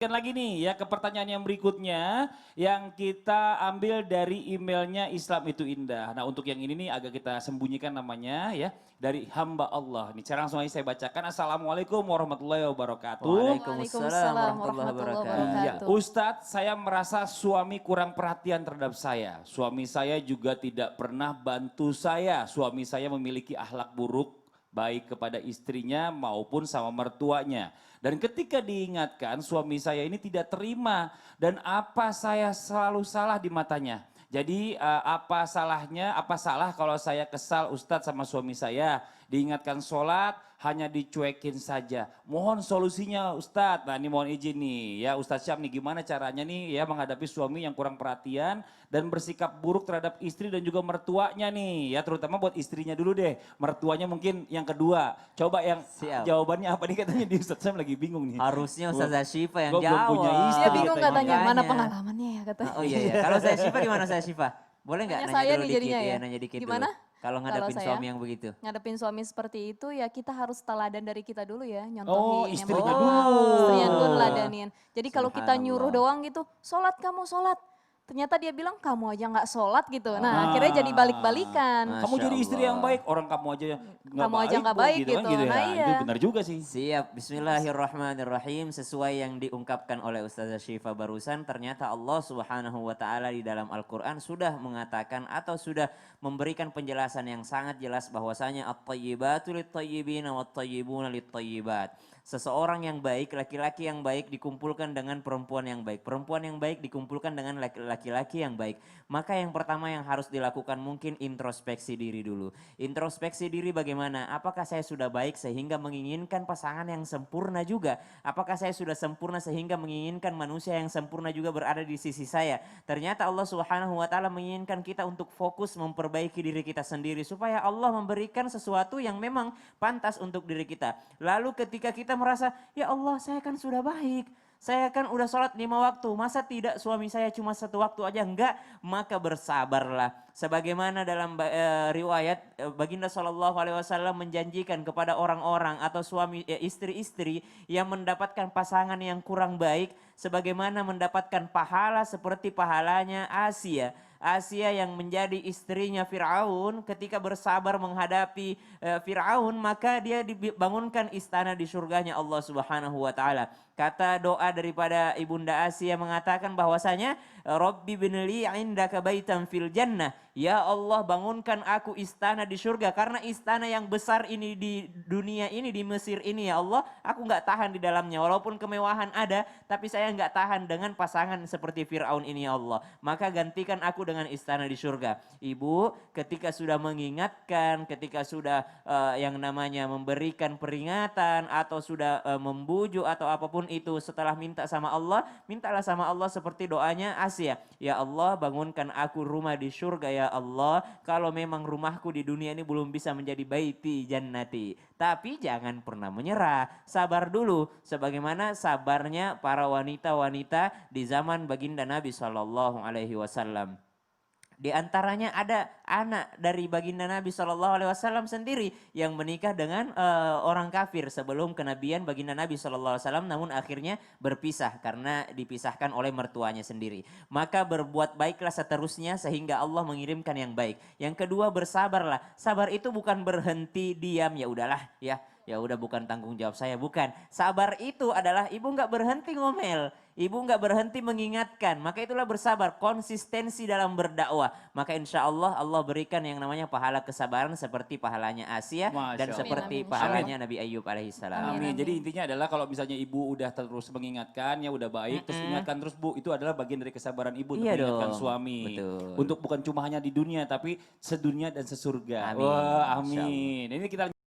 Lagi nih ya ke pertanyaan yang berikutnya yang kita ambil dari emailnya Islam itu Indah. Nah untuk yang ini nih agak kita sembunyikan namanya ya dari hamba Allah. Nih cara langsung aja saya bacakan. Assalamualaikum warahmatullahi wabarakatuh. Waalaikumsalam warahmatullahi Iya, wabarakatuh. Ustadz, saya merasa suami kurang perhatian terhadap saya. Suami saya juga tidak pernah bantu saya. Suami saya memiliki akhlak buruk baik kepada istrinya maupun sama mertuanya. Dan ketika diingatkan suami saya ini tidak terima dan apa saya selalu salah di matanya. Jadi apa salahnya, apa salah kalau saya kesal Ustadz sama suami saya. Diingatkan sholat hanya dicuekin saja. Mohon solusinya Ustadz. Nah ini mohon izin nih ya Ustadz Syam nih gimana caranya nih ya menghadapi suami yang kurang perhatian dan bersikap buruk terhadap istri dan juga mertuanya nih ya terutama buat istrinya dulu deh. Mertuanya mungkin yang kedua. Coba yang jawabannya apa nih katanya di Ustadz Syam lagi bingung nih. Harusnya Ustazah Syifa yang Gua belum jawab. punya istri. Dia bingung katanya Makanya. mana pengalamannya ya katanya. Oh iya, kalau saya Syifa gimana saya Syifa? Boleh nggak Nanya nanya saya dulu nih dikit jadinya ya? nanya dikit Gimana? dulu. Kalau ngadepin saya suami yang begitu. Ngadepin suami seperti itu ya kita harus teladan dari kita dulu ya, nyontohin. Oh yang istrinya pertama. dulu. Istrinya dulu neladenin. Jadi kalau kita nyuruh Subhanallah. doang gitu, sholat kamu sholat. Ternyata dia bilang kamu aja nggak sholat gitu. Nah akhirnya jadi balik-balikan. Kamu jadi istri yang Allah. baik, orang kamu aja Kamu aja nggak baik gitu. Kan, gitu. gitu ya. Nah, iya. Itu benar juga sih. Siap, bismillahirrahmanirrahim. Sesuai yang diungkapkan oleh Ustazah Syifa barusan, ternyata Allah Subhanahu wa Ta'ala di dalam Al-Quran sudah mengatakan atau sudah memberikan penjelasan yang sangat jelas bahwasanya at-tayyibatu lit-tayyibina wat-tayyibuna lit-tayyibat. Seseorang yang baik, laki-laki yang baik dikumpulkan dengan perempuan yang baik. Perempuan yang baik dikumpulkan dengan laki-laki yang baik. Maka yang pertama yang harus dilakukan mungkin introspeksi diri dulu. Introspeksi diri bagaimana? Apakah saya sudah baik sehingga menginginkan pasangan yang sempurna juga? Apakah saya sudah sempurna sehingga menginginkan manusia yang sempurna juga berada di sisi saya? Ternyata Allah Subhanahu wa Ta'ala menginginkan kita untuk fokus memperbaiki diri kita sendiri supaya Allah memberikan sesuatu yang memang pantas untuk diri kita. Lalu ketika kita merasa, ya Allah saya kan sudah baik. Saya kan udah sholat 5 waktu, masa tidak suami saya cuma 1 waktu aja? Enggak, maka bersabarlah. Sebagaimana dalam riwayat Baginda SAW menjanjikan kepada orang-orang atau suami istri-istri yang mendapatkan pasangan yang kurang baik, sebagaimana mendapatkan pahala seperti pahalanya Asia. Asia yang menjadi istrinya Fir'aun ketika bersabar menghadapi Fir'aun, maka dia dibangunkan istana di surganya Allah Subhanahu wa Ta'ala. Kata doa daripada Ibunda Asia mengatakan bahwasanya Rabbi binli indaka baitan fil jannah. Ya Allah bangunkan aku istana di surga, karena istana yang besar ini di dunia ini, di Mesir ini ya Allah, aku nggak tahan di dalamnya. Walaupun kemewahan ada, tapi saya nggak tahan dengan pasangan seperti Fir'aun ini ya Allah. Maka gantikan aku dengan istana di surga. Ibu ketika sudah mengingatkan, ketika sudah yang namanya memberikan peringatan atau sudah membujuk atau apapun itu, setelah minta sama Allah, mintalah sama Allah seperti doanya Asia. Ya Allah bangunkan aku rumah di surga ya Allah. Kalau memang rumahku di dunia ini belum bisa menjadi baiti jannati, tapi jangan pernah menyerah. Sabar dulu sebagaimana sabarnya para wanita-wanita di zaman baginda Nabi SAW. Di antaranya ada anak dari baginda Nabi SAW sendiri yang menikah dengan orang kafir sebelum kenabian baginda Nabi SAW, namun akhirnya berpisah karena dipisahkan oleh mertuanya sendiri. Maka berbuat baiklah seterusnya sehingga Allah mengirimkan yang baik. Yang kedua bersabarlah. Sabar itu bukan berhenti diam, ya udahlah ya udah bukan tanggung jawab saya, bukan. Sabar itu adalah ibu nggak berhenti ngomel, ibu nggak berhenti mengingatkan, maka itulah bersabar, konsistensi dalam berdakwah. Maka insya Allah Allah berikan yang namanya pahala kesabaran seperti pahalanya Asia dan seperti pahalanya Nabi Ayub alaihissalam. Amin. Jadi intinya adalah kalau misalnya ibu udah terus mengingatkan ya udah baik, terus ingatkan terus Bu, itu adalah bagian dari kesabaran ibu untuk mengingatkan suami. Betul. Untuk bukan cuma hanya di dunia tapi sedunia dan sesurga. Amin. Wah, amin. Ini kita